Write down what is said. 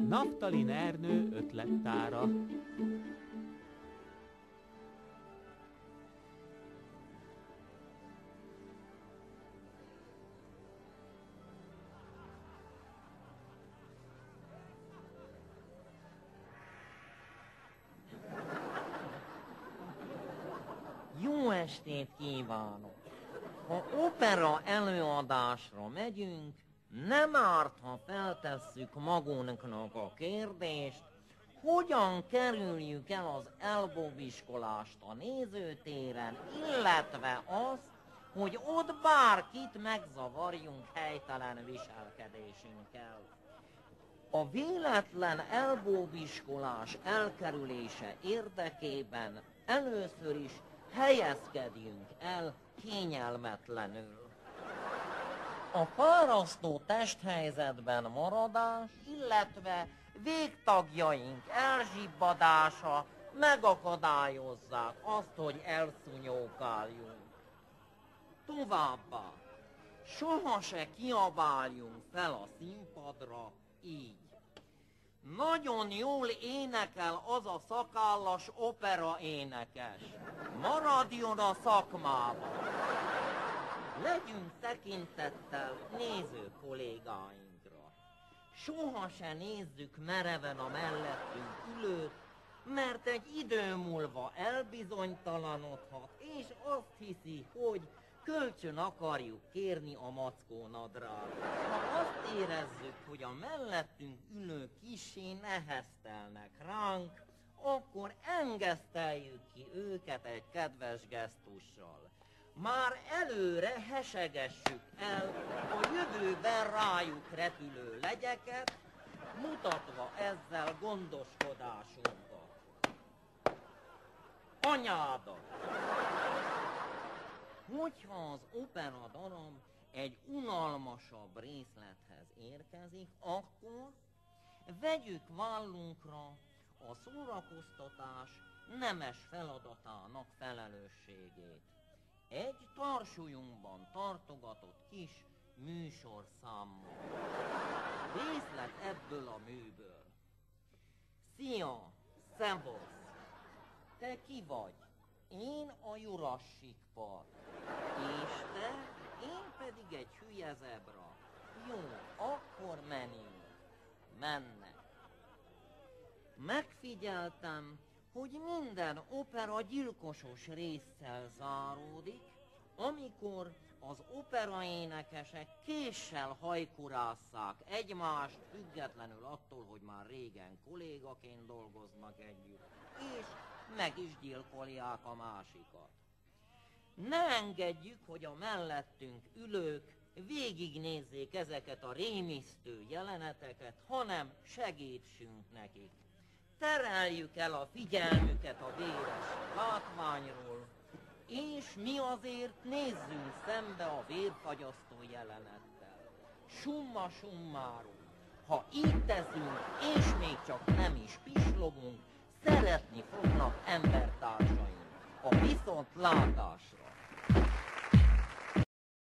Naftalin Ernő ötlettára. Jó estét kívánok! Ha opera előadásra megyünk, nem árt, ha feltesszük magunknak a kérdést, hogyan kerüljük el az elbobiskolást a nézőtéren, illetve azt, hogy ott bárkit megzavarjunk helytelen viselkedésünkkel. A véletlen elbóbiskolás elkerülése érdekében először is helyezkedjünk el kényelmetlenül. A fárasztó testhelyzetben maradás, illetve végtagjaink elzsibbadása megakadályozzák azt, hogy elszúnyókáljunk. Továbbá, soha se kiabáljunk fel a színpadra így. Nagyon jól énekel az a szakállas opera énekes. Maradjon a szakmában. Legyünk tekintettel néző kollégáinkra. Soha se nézzük mereven a mellettünk ülőt, mert egy idő múlva elbizonytalanodhat, és azt hiszi, hogy kölcsön akarjuk kérni a mackónadrágot. Ha azt érezzük, hogy a mellettünk ülők kissé neheztelnek ránk, akkor engeszteljük ki őket egy kedves gesztussal. Már előre hesegessük el a jövőben rájuk repülő legyeket, mutatva ezzel gondoskodásunkat. Anyádat! Hogyha az opera darab egy unalmasabb részlethez érkezik, akkor vegyük vállunkra a szórakoztatás nemes feladatának felelősségét. Egy tarsolyunkban tartogatott kis műsorszámmal. Részlet ebből a műből. Szia, szevasz! Te ki vagy? Én a Jurassic Park. És te? Én pedig egy hülye zebra. Jó, akkor menjünk. Mennek. Megfigyeltem, hogy minden opera gyilkosos résszel záródik, amikor az operaénekesek késsel hajkurásszák egymást, függetlenül attól, hogy már régen kollégaként dolgoznak együtt, és meg is gyilkolják a másikat. Ne engedjük, hogy a mellettünk ülők végignézzék ezeket a rémisztő jeleneteket, hanem segítsünk nekik. Tereljük el a figyelmüket a véres látványról, és mi azért nézzünk szembe a vérfagyasztó jelenettel. Summa summarum, ha így teszünk, és még csak nem is pislogunk, szeretni fognak embertársaink a viszontlátásra.